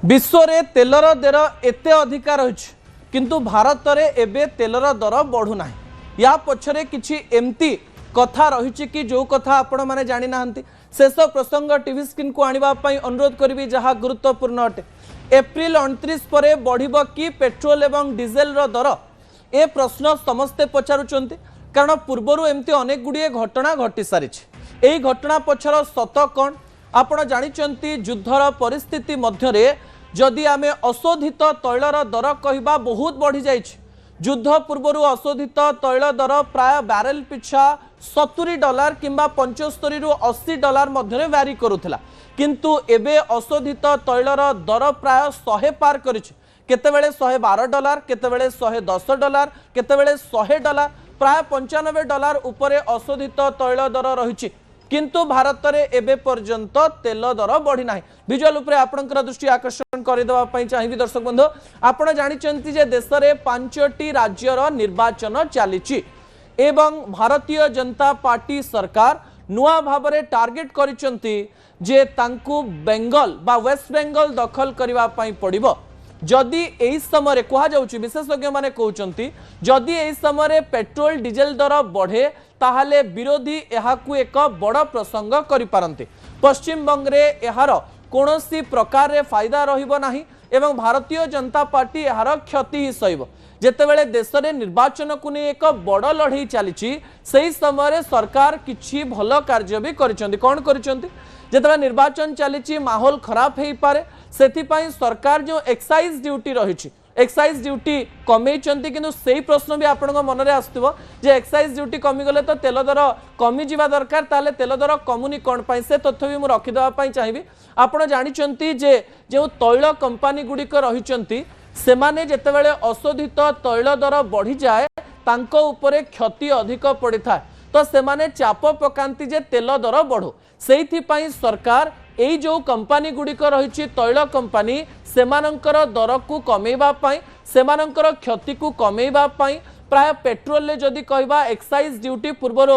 विश्व रे तेलर दर एते अधिकार रही किंतु भारत रे एबे तेलर दर बढ़ुना या पछरे किछि एमती कथा रही कि जो कथा आपण माने जानि नाहंती शेष प्रसंग टीवी स्क्रीन को आनिबा पई अनुरोध करिवि जहाँ गुरुत्वपूर्ण अटे। एप्रिल 29 पर बढ़िबो कि पेट्रोल एवं डीजेल रो दर ए प्रश्न समस्ते पचारुचंती कारण पूर्वरु एमती अनेक गुड़िए घटना घटी सारी एही घटना पछर सत कौन आपण जानिचंती युद्धर परिस्थिति मध्यरे जदि आमे अशोधित तैलर दर कहबा बहुत बढ़ी जाइछि। युद्ध पूर्व अशोधित तैल दर प्राय बैरेल पिछा $70 किंबा $75 रु $80 मध्य व्यारी करुथिला किंतु एबे अशोधित तैलर दर प्राय 100 पार करिछि। केतेबेले $112 केतेबेले $110 केतेबेले $100 प्राय $95 उपरे अशोधित तैल दर रहिछि किंतु भारत रे एबे पर्यंत तेल दर बढ़ी नाही। विजुअल उपरे आपनकर दृष्टि आकर्षण करदेवा पई चाहिबी दर्शक बंधु आपण जानिचंती जे देश रे 5टी राज्यर निर्वाचन चलीछि एवं भारतीय जनता पार्टी सरकार नुआ भाबरे टार्गेट करिसंती जे तांकु बेंगल बा वेस्ट बेंगल दखल करिवा पई पड़िबो। जदि एही समय कहा जाउछि विशेषज्ञ माने कहउचंती जदि एही समय पेट्रोल डीजेल दर बढ़े ताहले विरोधी एहाकु एक बड़ प्रसंग करि पारंते। पश्चिम बंग रे एहार कोनोसी प्रकार रे फायदा रहिबो नाही एवं भारतीय जनता पार्टी एहार क्षति ही सहिबो। जेतेबेले देश रे निर्वाचन को नहीं एक बड़ लड़ई चली सही समय सरकार किछि भल कार्य भी करिसंती। कोन करिसंती जेतेबेले निर्वाचन चली माहौल खराब हेई पारे सेथिपाई सरकार जो एक्साइज ड्यूटी रही एक्साइज ड्यूटी कमे किंतु सही प्रश्न भी आपण मन में आसुव जे एक्साइज ड्यूटी कमीगले तो तेल दर कमी जा दरकार ताले तेल दर कमुनी कौन पाई से तथ्य भी मुझे रखिदेवाई चाहिए। आपण जानते जे जो तैल कंपानी गुड़िक रही सेमाने जेतेबेले अशोधित तैल दर बढ़ी जाए तांको उपरे क्षति अधिक पड़ी था तो सेमाने चाप पकांती जे तेल दर बढ़ो सेइथिपाई सरकार एई जो कंपानी गुड़िक रही तैल कंपानी सेमानंकर दर को कमेवा पाई सेमानंकर क्षति को कमेवा पाई प्राय पेट्रोल ले जदि कहबा एक्साइज ड्यूटी पूर्वर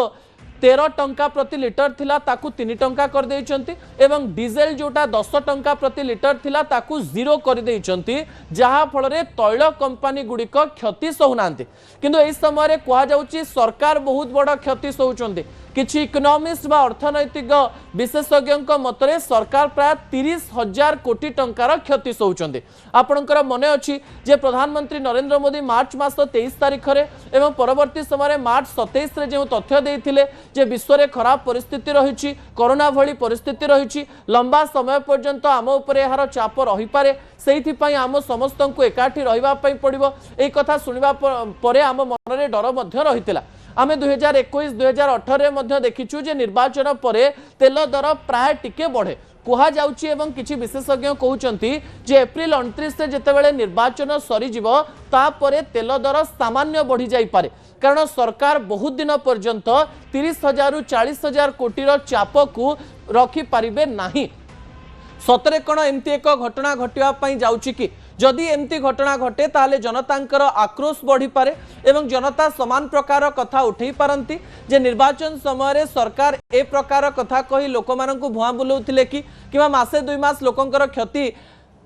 13 टंका प्रति लिटर थिला ताकू 3 टंका कर देइचंती एवं डीजेल जोटा 10 टंका प्रति लिटर थिला ताकू 0 कर देइचंती जहा फल रे तैल कंपानी गुड़िक क्षति सहउनांती किंतु एई समय कहा जाउची सरकार बहुत बड़ क्षति सहउचंती। किछि इकोनॉमिस्ट बा अर्थनैतिक विशेषज्ञ मतरे सरकार प्राय 30,000 कोटी टंकार क्षति सहउचंती। आपणकर मने अछि जे प्रधानमंत्री नरेंद्र मोदी मार्च मास 23 तारिख रे एवं परवर्ती समय मार्च 27 रे जो तथ्य देइथिले जे विश्व रे खराब परिस्थिति रही कोरोना भली परिस्थिति रही लंबा समय पर्यंत आम उपरे यार चाप रही पारे सेइथिपाई आम समस्त को एकाठी रहिबा पई पड़िबो। एई कथा सुनिबा परे आम मन रे डर मध्य रहितिला। आमे 2021-2018 रे मध्य देखिछु जे निर्वाचन परे तेल दर प्राय टिके बढ़े कहा जाउची एवं किछि विशेषज्ञ कहउचंती जे एप्रिल 29 से जेतेबेले निर्वाचन सरी जिवो ता परे तेल दर सामान्य बढ़ी जाई पारे कारण सरकार बहुत दिन पर्यंत 30,000 रु 40,000 कोटीर चाप को रखी पारिबे नाही। सतरे कण एमती एक घटना घटिया पई जाउची कि जदि एमती घटना घटे ताले जनतांकर आक्रोश बढ़ी पारे एवं जनता समान प्रकार कथा उठै पारंती जे निर्वाचन समय सरकार ए प्रकार कथा कही लोक माननकु भुआ बुलाउथिले कि किबा मासे 2 मास लोकंकर क्षति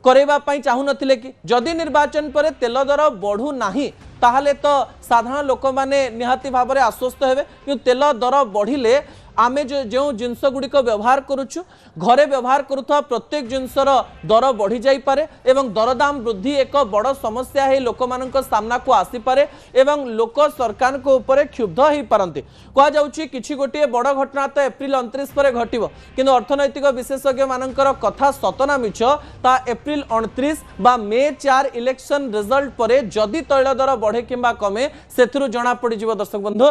करेबा पई चाहू नथिले कि जदि निर्वाचन पर तेल दर बढ़ू नाही ताहले तो साधारण लोक माने निहाती भाव में आश्वस्त हेबे कि तेल दर बढ़िले आमे जो जिनस गुड़िक व्यवहार करुछु घरे व्यवहार करुवा प्रत्येक जिनसर दर बढ़ी जाई पारे एवं दरदाम वृद्धि एक बड़ समस्या है लोक मानक सामना को आसी पारे एवं लोक सरकार को ऊपर क्षुब्ध हो पारंती। कहा जाउची किछि गोटे बड़ घटना तो एप्रिल 29 पर घटिबो किंतु अर्थनैतिक विशेषज्ञ मानकर कथा सतना मिछ ता एप्रिल 29 बा मे 4 इलेक्शन रिजल्ट पर जदि तैल दर बढ़े किंबा कमे सेथिरु जणा पड़ि जिवो। दर्शक बंधु।